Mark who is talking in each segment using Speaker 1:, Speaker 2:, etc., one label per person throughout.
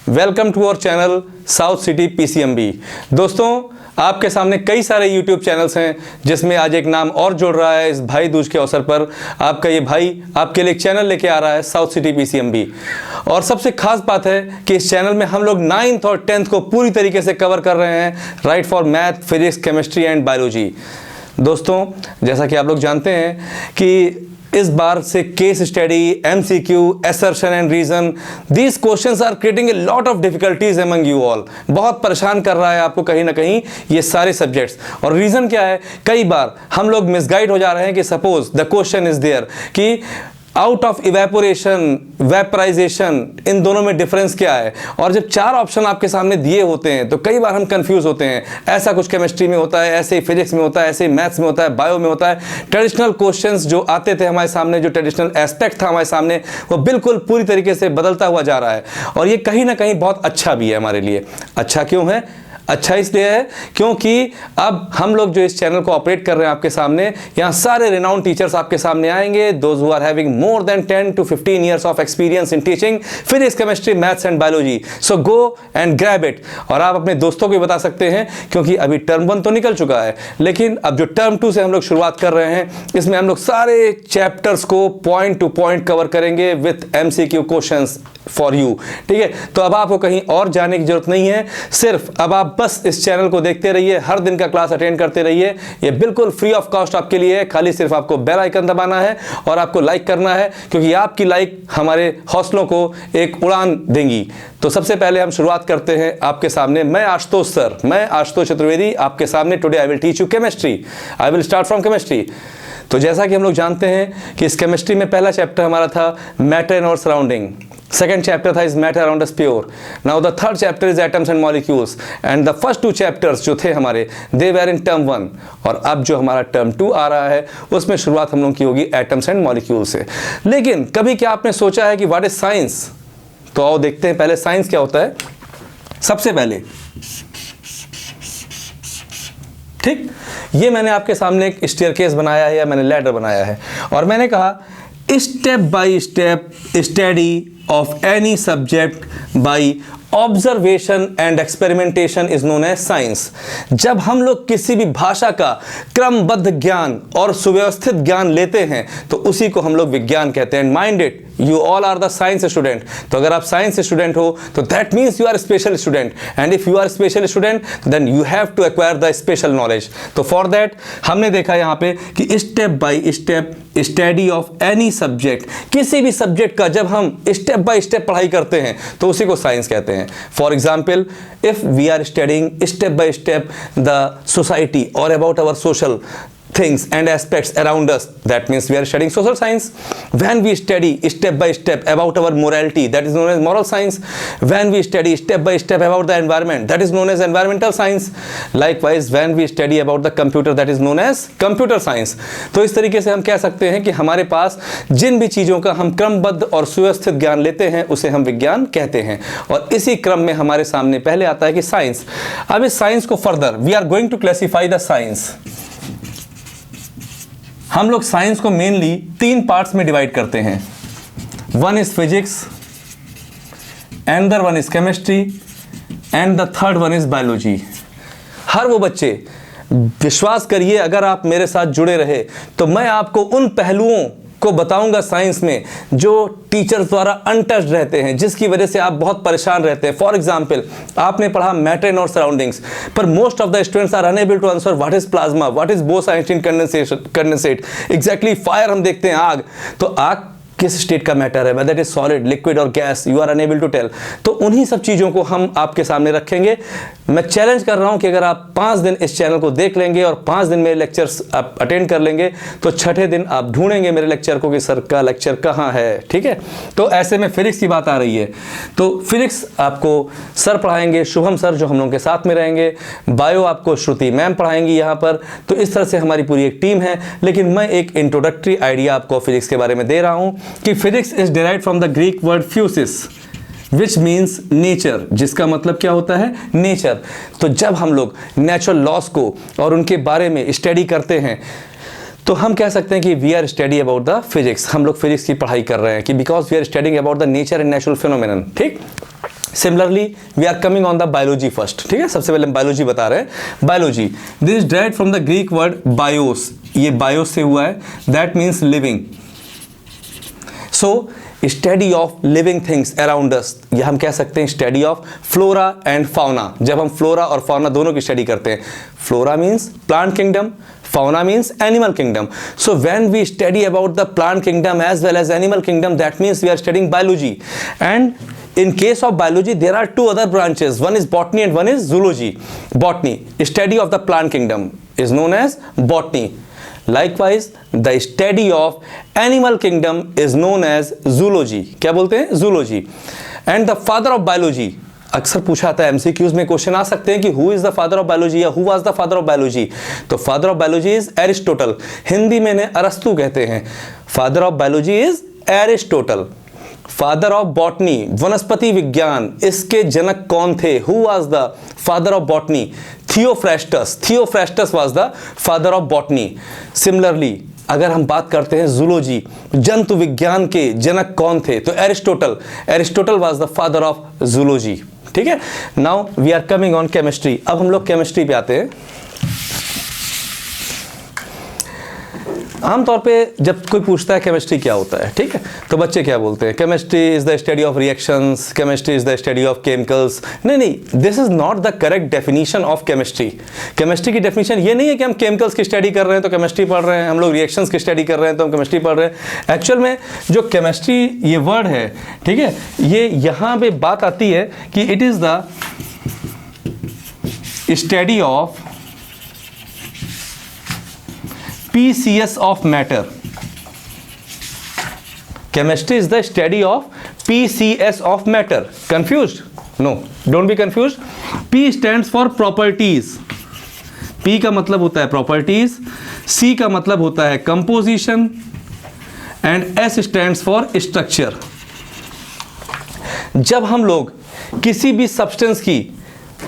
Speaker 1: Welcome to our channel South City PCMB. दोस्तों, आपके सामने कई सारे YouTube चैनल्स हैं जिसमें आज एक नाम और जुड़ रहा है। इस भाई दूज के अवसर पर आपका ये भाई आपके लिए एक चैनल लेके आ रहा है, साउथ सिटी पीसीएमबी। और सबसे खास बात है कि इस चैनल में हम लोग 9th और 10th को पूरी तरीके से कवर कर रहे हैं, right for math, physics, chemistry and biology. दोस्तों, जैसा कि आप लोग जानते हैं कि इस बार से case study, MCQ, assertion and reason, these questions are creating a lot of difficulties among you all. बहुत परेशान कर रहा है आपको कहीं ना कहीं ये सारे सब्जेक्ट्स। और रीजन क्या है, कई बार हम लोग मिसगाइड हो जा रहे हैं कि suppose the question is there कि आउट ऑफ इवेपोरेशन, वेपराइजेशन, इन दोनों में डिफरेंस क्या है। और जब चार ऑप्शन आपके सामने दिए होते हैं तो कई बार हम कंफ्यूज होते हैं। ऐसा कुछ केमिस्ट्री में होता है, ऐसे ही फिजिक्स में होता है, ऐसे ही मैथ्स में होता है, बायो में होता है। ट्रेडिशनल क्वेश्चंस जो आते थे हमारे सामने, जो ट्रेडिशनल एस्पेक्ट था हमारे सामने, वो बिल्कुल पूरी तरीके से बदलता हुआ जा रहा है। और ये कहीं ना कहीं बहुत अच्छा भी है हमारे लिए। अच्छा क्यों है? अच्छा इसलिए है क्योंकि अब हम लोग जो इस चैनल को ऑपरेट कर रहे हैं आपके सामने, यहाँ सारे रिनाउंड टीचर्स आपके सामने आएंगे, those who are having more than 10 to 15 years of experience in teaching physics, chemistry, maths and biology. So go and grab it. और आप अपने दोस्तों को भी बता सकते हैं क्योंकि अभी टर्म 1 तो निकल चुका है, लेकिन अब जो टर्म 2 से हम लोग शुरुआत कर रहे हैं, इसमें हम लोग सारे चैप्टर्स को पॉइंट टू पॉइंट कवर करेंगे with MCQ questions for you. ठीक है, तो अब आपको कहीं और जाने की जरूरत नहीं है, सिर्फ अब आप बस इस चैनल को देखते रहिए, हर दिन का क्लास अटेंड करते रहिए। ये बिल्कुल फ्री ऑफ कॉस्ट आपके लिए है, खाली सिर्फ आपको बेल आइकन दबाना है और आपको लाइक करना है, क्योंकि आपकी लाइक हमारे हौसलों को एक उड़ान देंगी। तो सबसे पहले हम शुरुआत करते हैं आपके सामने। मैं आशुतोष चतुर्वेदी आपके सामने। Today I will teach you chemistry. I will start from chemistry. तो जैसा कि हम लोग जानते हैं कि इस केमिस्ट्री में पहला चैप्टर हमारा था matter in our surrounding, second chapter था is matter around us pure, now the third chapter is atoms and molecules, and the first 2 chapters जो थे हमारे, दे वेर इन टर्म 1। और अब जो हमारा टर्म 2 आ रहा है, उसमें शुरुआत हम लोग की होगी एटम्स एंड मॉलिक्यूल से। लेकिन कभी क्या आपने सोचा है कि व्हाट इज साइंस? तो आओ देखते हैं पहले साइंस क्या होता है। सबसे पहले, ठीक, ये मैंने आपके सामने एक स्टेयरकेस बनाया है या मैंने लैडर बनाया है, और मैंने कहा step by step study of any subject by observation and experimentation is known as science। जब हम लोग किसी भी भाषा का क्रमबद्ध ज्ञान और सुव्यवस्थित ज्ञान लेते हैं तो उसी को हम लोग विज्ञान कहते हैं। Mind it, you all are the science student. तो अगर आप साइंस स्टूडेंट हो तो that means you are special student, and if you are special student then you have to acquire the special knowledge. तो फॉर दैट हमने देखा यहाँ पे कि step by step study of any subject, किसी भी सब्जेक्ट का जब हम स्टेप बाय स्टेप पढ़ाई करते हैं तो उसी को साइंस कहते हैं। For example, if we are studying step by step the society और about our social things and aspects around us, that means we are studying social science. When we study step by step about our morality, that is known as moral science. When we study step by step about the environment, that is known as environmental science. Likewise, when we study about the computer, that is known as computer science. तो इस तरीके से हम कह सकते हैं कि हमारे पास जिन भी चीज़ों का हम क्रमबद्ध और सुव्यवस्थित ज्ञान लेते हैं उसे हम विज्ञान कहते हैं। और इसी क्रम में हमारे सामने पहले आता है कि साइंस। अब इस साइंस को further we are going to classify the science. हम लोग साइंस को मेनली 3 पार्ट्स में डिवाइड करते हैं। One is physics, another one is chemistry, and the third one is biology. हर वो बच्चे, विश्वास करिए, अगर आप मेरे साथ जुड़े रहे तो मैं आपको उन पहलुओं को बताऊंगा साइंस में जो टीचर्स द्वारा अनटच्ड रहते हैं, जिसकी वजह से आप बहुत परेशान रहते हैं। फॉर एग्जाम्पल, आपने पढ़ा मैटर इन और सराउंडिंग्स, पर most of the students are unable to answer what is plasma, what is Bose Einstein condensate, exactly fire हम देखते हैं, आग। तो आग किस स्टेट का मैटर है, whether it is solid, liquid और gas, you are unable to tell. तो उन्हीं सब चीज़ों को हम आपके सामने रखेंगे। मैं चैलेंज कर रहा हूं कि अगर आप 5 दिन इस चैनल को देख लेंगे और 5 दिन मेरे लेक्चर्स आप अटेंड कर लेंगे तो 6ठे दिन आप ढूंढेंगे मेरे लेक्चर को कि सर का लेक्चर कहाँ है। ठीक है, तो ऐसे में फिजिक्स की बात आ रही है तो फिजिक्स आपको सर पढ़ाएंगे, शुभम सर जो हम लोगों के साथ में रहेंगे। बायो आपको श्रुति मैम पढ़ाएंगी यहाँ पर। तो इस तरह से हमारी पूरी एक टीम है। लेकिन मैं एक इंट्रोडक्टरी आइडिया आपको फिजिक्स के बारे में दे रहा हूँ कि physics is derived from the Greek word physis which means nature, जिसका मतलब क्या होता है, नेचर। तो जब हम लोग नेचुरल लॉस को और उनके बारे में स्टडी करते हैं तो हम कह सकते हैं कि we are study about the physics, हम लोग फिजिक्स की पढ़ाई कर रहे हैं कि because we are studying about the nature and natural phenomenon. ठीक, similarly we are coming on the biology first, ठीक है, सबसे पहले हम बायोलॉजी बता रहे हैं। Biology, this is direct from the Greek word bios, ये बायोस से हुआ है, that means living. So study of living things around us, या हम कह सकते हैं study of flora and fauna. जब हम फ्लोरा और फाउना दोनों की स्टडी करते हैं, flora means plant kingdom, fauna means animal kingdom. So when we study about the plant kingdom as well as animal kingdom, that means we are studying biology. And in case of biology, there are two other branches, one is botany and one is zoology. Botany, study of the plant kingdom, is known as botany. Likewise, the study of animal kingdom is known as zoology. क्या बोलते हैं? Zoology. And the father of biology, अक्सर पूछा आता है MCQs में, question आ सकते हैं कि who is the father of biology या who was the father of biology. तो father of biology is Aristotle, Hindi में इन्हें अरस्तु कहते हैं। Father of biology is Aristotle. Father of botany, वनस्पति विज्ञान, इसके जनक कौन थे? Who was the father of botany? Theophrastus, Theophrastus was the father of botany. Similarly अगर हम बात करते हैं जूलॉजी, जंतु विज्ञान के जनक कौन थे? तो Aristotle, Aristotle was the father of zoology. ठीक है, now we are coming on chemistry. अब हम लोग केमिस्ट्री पे आते हैं। आमतौर पे जब कोई पूछता है केमिस्ट्री क्या होता है, ठीक है, तो बच्चे क्या बोलते हैं? Chemistry is the study of reactions, chemistry is the study of chemicals. नहीं नहीं, this is not the correct definition of chemistry. Chemistry की डेफिनेशन ये नहीं है कि हम केमिकल्स की स्टडी कर रहे हैं तो केमिस्ट्री पढ़ रहे हैं, हम लोग रिएक्शंस की स्टडी कर रहे हैं तो हम केमिस्ट्री पढ़ रहे हैं। एक्चुअल में जो केमिस्ट्री ये वर्ड है, ठीक है, ये यहाँ पे बात आती है कि it is the study of PCS of matter. Chemistry is the study of PCS of matter. Confused? No, don't be confused. P stands for properties. P का मतलब होता है properties, C का मतलब होता है composition and S stands for structure. जब हम लोग किसी भी सब्सटेंस की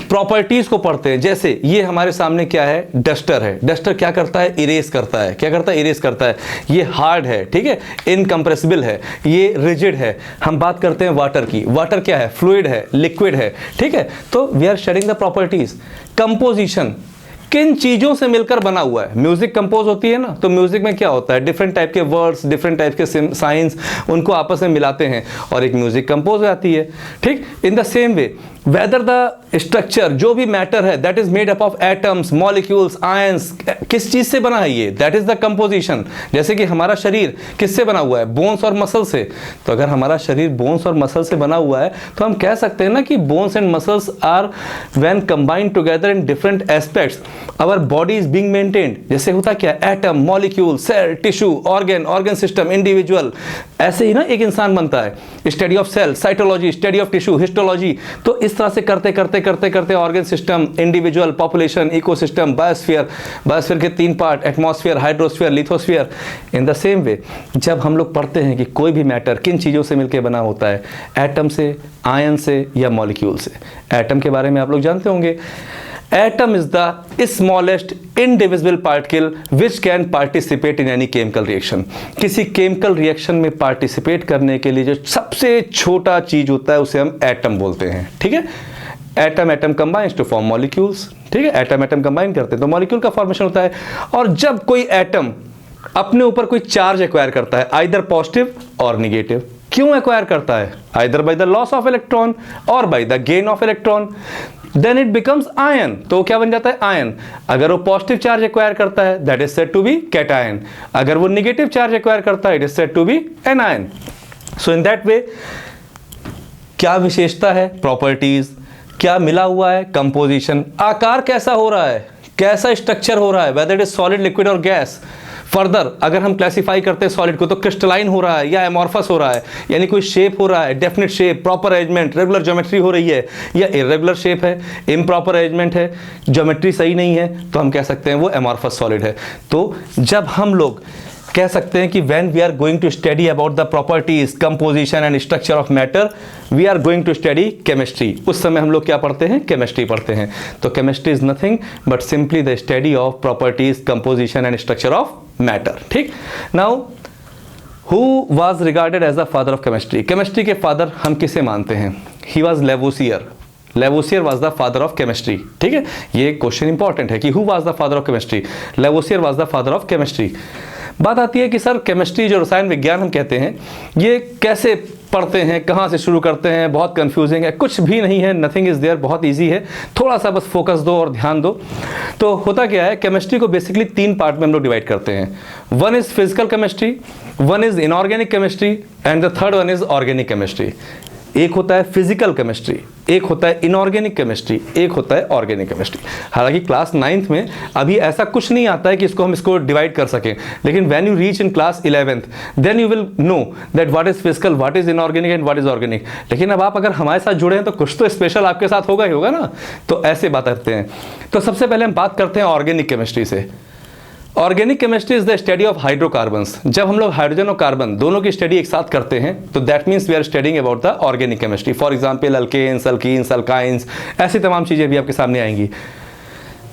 Speaker 1: प्रॉपर्टीज को पढ़ते हैं, जैसे ये हमारे सामने क्या है? डस्टर है। डस्टर क्या करता है? इरेज करता है। क्या करता है? इरेज करता है। ये हार्ड है, ठीक है, इनकम्प्रेसिबल है, ये रिजिड है। हम बात करते हैं वाटर की। वाटर क्या है? फ्लूइड है, लिक्विड है, ठीक है। तो we are studying the properties. Composition, किन चीज़ों से मिलकर बना हुआ है? म्यूजिक कंपोज होती है ना, तो म्यूजिक में क्या होता है? डिफरेंट टाइप के वर्ड्स, डिफरेंट टाइप के साइंस, उनको आपस में मिलाते हैं और एक म्यूजिक कंपोज हो जाती है, ठीक। इन the same way whether the structure, जो भी मैटर है, that is made up of atoms, molecules, ions, किस चीज से बना है ये? That is the composition. जैसे कि हमारा शरीर किससे बना हुआ है? बोन्स और मसल से। तो अगर हमारा शरीर बोन्स और मसल से बना हुआ है तो हम कह सकते हैं ना कि bones and muscles are when combined together in different aspects our body is being maintained. जैसे होता क्या? Atom, molecule, cell, tissue, organ system, individual, ऐसे ही ना एक इंसान बनता है। Study of cell, cytology, study of tissue, histology. तो इस तरह से करते करते करते करते organ system, individual, population, ecosystem, biosphere, biosphere के 3 part, atmosphere, hydrosphere, lithosphere. In the same way जब हम लोग पढ़ते हैं कि कोई भी मैटर किन चीज़ों से मिलकर बना होता है, एटम से, आयन से या मॉलिक्यूल से। एटम के बारे में आप लोग जानते होंगे। Atom is the smallest indivisible particle which can participate in any chemical reaction. किसी केमिकल रिएक्शन में पार्टिसिपेट करने के लिए जो सबसे छोटा चीज होता है उसे हम एटम बोलते हैं, ठीक है। Atom combines to form molecules, ठीक है। एटम कंबाइन करते हैं तो मॉलिक्यूल का फॉर्मेशन होता है। और जब कोई एटम अपने ऊपर कोई चार्ज एक्वायर करता है, आइदर पॉजिटिव और निगेटिव, क्यों एक्वायर करता है? Either by the loss of electron और by the gain of electron, then it becomes ion. तो क्या बन जाता है? आयन। अगर वो पॉजिटिव चार्ज एक्वायर करता है, that is said to be cation. अगर वो निगेटिव चार्ज एक्वायर करता है, it is said to be anion. So in that way क्या विशेषता है? प्रॉपर्टीज। क्या मिला हुआ है? कंपोजिशन। आकार कैसा हो रहा है? कैसा स्ट्रक्चर हो रहा है? Whether it is solid, liquid और गैस। फर्दर अगर हम क्लासिफाई करते हैं सॉलिड को तो क्रिस्टलाइन हो रहा है या एमॉर्फस हो रहा है, यानी कोई शेप हो रहा है, definite shape, proper arrangement, regular geometry हो रही है, या इरेगुलर शेप है, इम्प्रॉपर अरेंजमेंट है, ज्योमेट्री सही नहीं है, तो हम कह सकते हैं वो एमॉर्फस सॉलिड है। तो जब हम लोग कह सकते हैं कि when we are going to study about the properties, composition and structure of matter, we are going to study chemistry. उस समय हम लोग क्या पढ़ते हैं? केमिस्ट्री पढ़ते हैं। तो chemistry is nothing but simply the study of properties, composition and structure of matter, ठीक। Now who was regarded as the father of chemistry? Chemistry के फादर हम किसे मानते हैं? He was Lavoisier. Lavoisier was the father of chemistry. ठीक है, ये question important है कि who was the father of chemistry. Lavoisier was the father of chemistry. बात आती है कि सर केमिस्ट्री जो रसायन विज्ञान हम कहते हैं ये कैसे पढ़ते हैं, कहाँ से शुरू करते हैं, बहुत कंफ्यूजिंग है। कुछ भी नहीं है, नथिंग इज़ देयर, बहुत इजी है, थोड़ा सा बस फोकस दो और ध्यान दो। तो होता क्या है, केमिस्ट्री को बेसिकली 3 पार्ट में हम लोग डिवाइड करते हैं। One is physical chemistry, one is inorganic chemistry and the third one is organic chemistry. एक होता है फिजिकल केमिस्ट्री, एक होता है इनऑर्गेनिक केमिस्ट्री, एक होता है ऑर्गेनिक केमिस्ट्री। हालांकि क्लास 9th में अभी ऐसा कुछ नहीं आता है कि इसको डिवाइड कर सकें, लेकिन when you reach in class 11th then you will know that what is physical, what is inorganic and what is organic. लेकिन अब आप अगर हमारे साथ जुड़े हैं तो कुछ तो स्पेशल आपके साथ होगा ही होगा ना, तो ऐसे बात करते हैं। तो सबसे पहले हम बात करते हैं ऑर्गेनिक केमिस्ट्री से। Organic chemistry is the study of hydrocarbons. जब हम लोग हाइड्रोजन और कार्बन दोनों की स्टडी एक साथ करते हैं तो that means we are studying about the organic chemistry. For example alkanes, alkenes, alkynes, ऐसी तमाम चीज़ें भी आपके सामने आएंगी।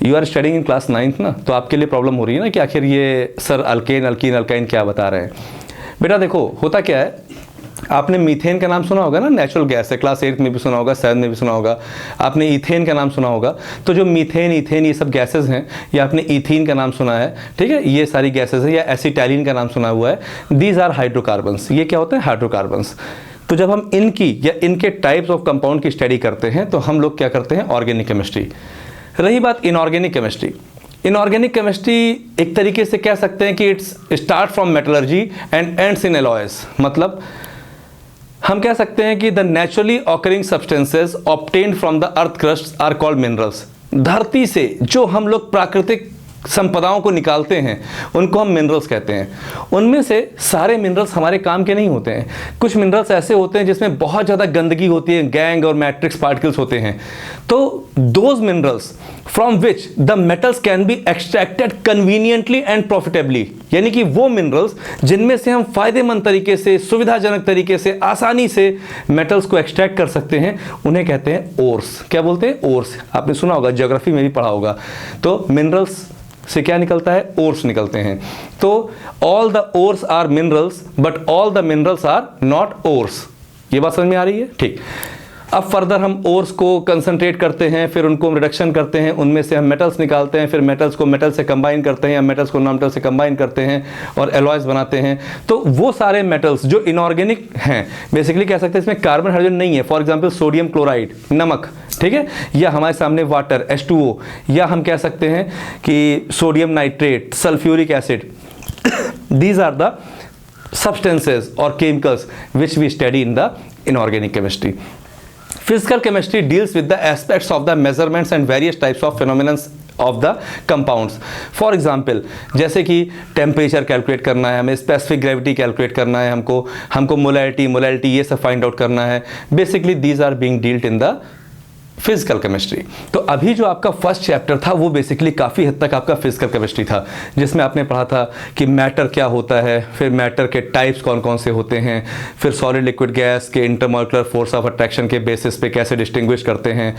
Speaker 1: You are studying in class 9th ना, तो आपके लिए प्रॉब्लम हो रही है ना कि आखिर ये सर अल्केन, अल्कीन, अल्काइन क्या बता रहे हैं। बेटा देखो होता क्या है, आपने मीथेन का नाम सुना होगा ना, नेचुरल गैस है, क्लास 8th में भी सुना होगा, 7th में भी सुना होगा। आपने इथेन का नाम सुना होगा। तो जो मीथेन, इथेन ये सब गैसेस हैं, या आपने इथीन का नाम सुना है, ठीक है, ये सारी गैसेस हैं, या एसिटाइलिन का नाम सुना हुआ है। These are hydrocarbons. ये क्या होते हैं, हाइड्रोकार्बन्स। तो जब हम इनकी या इनके टाइप्स ऑफ कंपाउंड की स्टडी करते हैं तो हम लोग क्या करते हैं, ऑर्गेनिक केमिस्ट्री। रही बात इनऑर्गेनिक केमिस्ट्री। इनऑर्गेनिक केमिस्ट्री एक तरीके से कह सकते हैं कि it's start from metallurgy and ends in alloys. मतलब हम कह सकते हैं कि the naturally occurring substances obtained from the earth crust are called minerals. धरती से जो हम लोग प्राकृतिक संपदाओं को निकालते हैं उनको हम मिनरल्स कहते हैं। उनमें से सारे मिनरल्स हमारे काम के नहीं होते हैं। कुछ मिनरल्स ऐसे होते हैं जिसमें बहुत ज़्यादा गंदगी होती है, गैंग और मैट्रिक्स पार्टिकल्स होते हैं। तो those minerals from which the metals can be extracted conveniently and profitably, यानी कि वो मिनरल्स जिनमें से हम फायदेमंद तरीके से, सुविधाजनक तरीके से, आसानी से मेटल्स को एक्सट्रैक्ट कर सकते हैं, उन्हें कहते हैं ओर्स। क्या बोलते हैं, ओर्स। आपने सुना होगा, ज्योग्राफी में भी पढ़ा होगा। तो मिनरल्स से क्या निकलता है, ओर्स निकलते हैं। तो all the ores are minerals but all the minerals are not ores. ये बात समझ में आ रही है, ठीक। अब फर्दर हम ओर्स को कंसंट्रेट करते हैं, फिर उनको रिडक्शन करते हैं, उनमें से हम मेटल्स निकालते हैं, फिर मेटल्स को मेटल से कंबाइन करते हैं या मेटल्स को नॉन मेटल से कंबाइन करते हैं और एलॉयज बनाते हैं। तो वो सारे मेटल्स जो इनऑर्गेनिक हैं, बेसिकली कह सकते हैं इसमें कार्बन हाइड्रोजन नहीं है। फॉर एग्जांपल सोडियम क्लोराइड, नमक, ठीक है, या हमारे सामने वाटर H2O, या हम कह सकते हैं कि sodium nitrate, sulphuric acid. These are the substances or chemicals which we study in the inorganic chemistry. Physical chemistry deals with the aspects of the measurements and various types of phenomena of the compounds. For example, जैसे कि temperature calculate करना है हमें, specific gravity calculate करना है हमको molality ये सब फाइंड आउट करना है। Basically these are being dealt in the physical chemistry. तो अभी जो आपका फर्स्ट चैप्टर था वो बेसिकली काफ़ी हद तक आपका फिजिकल केमिस्ट्री था, जिसमें आपने पढ़ा था कि मैटर क्या होता है, फिर मैटर के टाइप्स कौन कौन से होते हैं, फिर सॉलिड लिक्विड गैस के इंटरमॉलिक्यूलर फोर्स ऑफ अट्रैक्शन के बेसिस पे कैसे डिस्टिंग्विश करते हैं,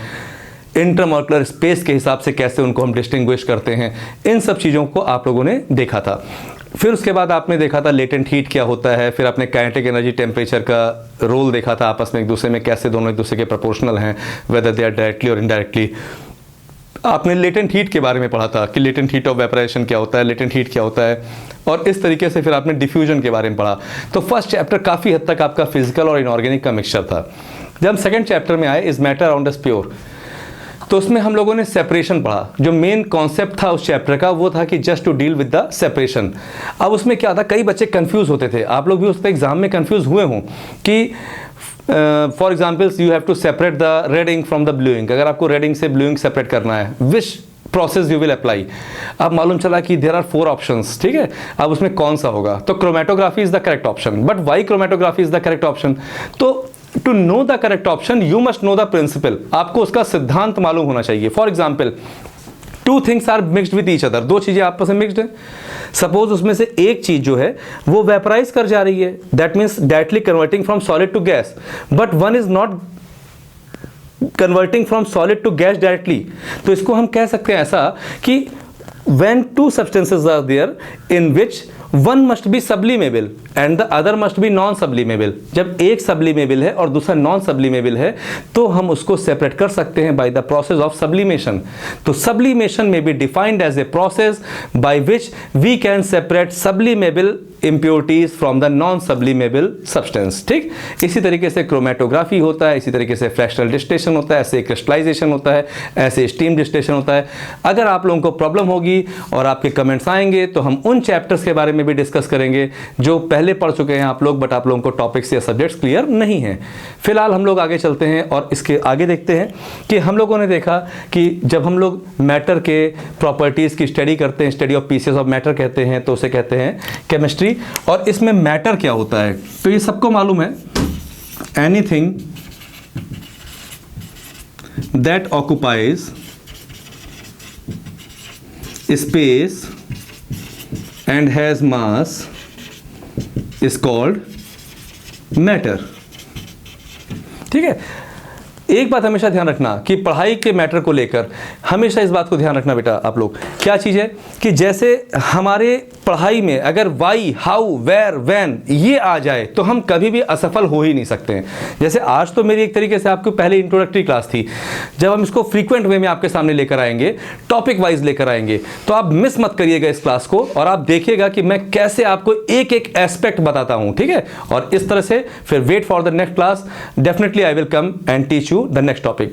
Speaker 1: इंटरमॉलिक्यूलर स्पेस के हिसाब से कैसे उनको हम डिस्टिंग्विश करते हैं। इन सब चीज़ों को आप लोगों ने देखा था। फिर उसके बाद आपने देखा था लेटेंट हीट क्या होता है, फिर आपने काइनेटिक एनर्जी, टेम्परेचर का रोल देखा था आपस में एक दूसरे में, कैसे दोनों एक दूसरे के प्रोपोर्शनल हैं, वेदर दे आर डायरेक्टली और इनडायरेक्टली। आपने लेटेंट हीट के बारे में पढ़ा था कि लेटेंट हीट ऑफ वेपराइजेशन क्या होता है, लेटेंट हीट क्या होता है, और इस तरीके से फिर आपने डिफ्यूजन के बारे में पढ़ा। तो फर्स्ट चैप्टर काफ़ी हद तक आपका फिजिकल और इनऑर्गेनिक का मिक्सचर था। जब हम सेकेंड चैप्टर में आए, is matter around us pure, तो उसमें हम लोगों ने सेपरेशन पढ़ा। जो मेन कॉन्सेप्ट था उस चैप्टर का वो था कि just to deal with the separation. अब उसमें क्या था, कई बच्चे कंफ्यूज होते थे, आप लोग भी उस पर एग्जाम में कंफ्यूज हुए हों कि for example you have to separate the red ink from the blue ink. अगर आपको रेड इंक से ब्लू इंक सेपरेट करना है, which process you will apply. अब मालूम चला कि देयर आर 4 ऑप्शंस, ठीक है। अब उसमें कौन सा होगा, तो chromatography is the correct option. But why chromatography is the correct option? तो to know the correct option you must know the principle. आपको उसका सिद्धांत मालूम होना चाहिए। For example, 2 things are mixed with each other, 2 चीजें आपस में मिक्सड है। सपोज उसमें से एक चीज जो है वो वेपराइज कर जा रही है, that means directly converting from solid to gas, but one is not converting from solid to gas directly. तो इसको हम कह सकते हैं ऐसा कि when 2 substances are there in which one must be sublimable and the other must be non sublimable. जब एक सब्लिमेबल है और दूसरा नॉन सब्लिमेबल है तो हम उसको सेपरेट कर सकते हैं by the process of sublimation. तो सब्लिमेशन में be defined as a process by which we can separate sublimable impurities from the non sublimable substance। ठीक, इसी तरीके से क्रोमेटोग्राफी होता है, इसी तरीके से फ्रैक्शनल डिस्टिलेशन होता है, ऐसे क्रिस्टलाइजेशन होता है, ऐसे स्टीम डिस्टिलेशन होता है। अगर आप लोगों को प्रॉब्लम होगी और आपके कमेंट्स आएंगे तो हम उन चैप्टर्स के बारे में भी डिस्कस करेंगे जो पहले पढ़ चुके हैं आप लोग, बट आप लोगों को टॉपिक्स या सब्जेक्ट्स क्लियर नहीं है। फिलहाल हम लोग आगे चलते हैं और इसके आगे देखते हैं कि हम लोगों ने देखा कि जब हम लोग मैटर के प्रॉपर्टीज की स्टडी करते हैं, study of pieces of matter कहते हैं, तो उसे कहते हैं केमिस्ट्री। और इसमें मैटर क्या होता है तो ये सबको मालूम है, anything that occupies space and has mass is called matter. ठीक है, एक बात हमेशा ध्यान रखना कि पढ़ाई के मैटर को लेकर हमेशा इस बात को ध्यान रखना बेटा आप लोग, क्या चीज़ है कि जैसे हमारे पढ़ाई में अगर वाई, हाउ, वेयर, व्हेन ये आ जाए तो हम कभी भी असफल हो ही नहीं सकते हैं। जैसे आज तो मेरी एक तरीके से आपको पहले इंट्रोडक्टरी क्लास थी, जब हम इसको फ्रीक्वेंट वे में आपके सामने लेकर आएंगे, टॉपिक वाइज लेकर आएंगे, तो आप मिस मत करिएगा इस क्लास को और आप देखिएगा कि मैं कैसे आपको एक एक एस्पेक्ट बताता हूँ। ठीक है, और इस तरह से फिर wait for the next class, definitely I will come and teach you the next topic।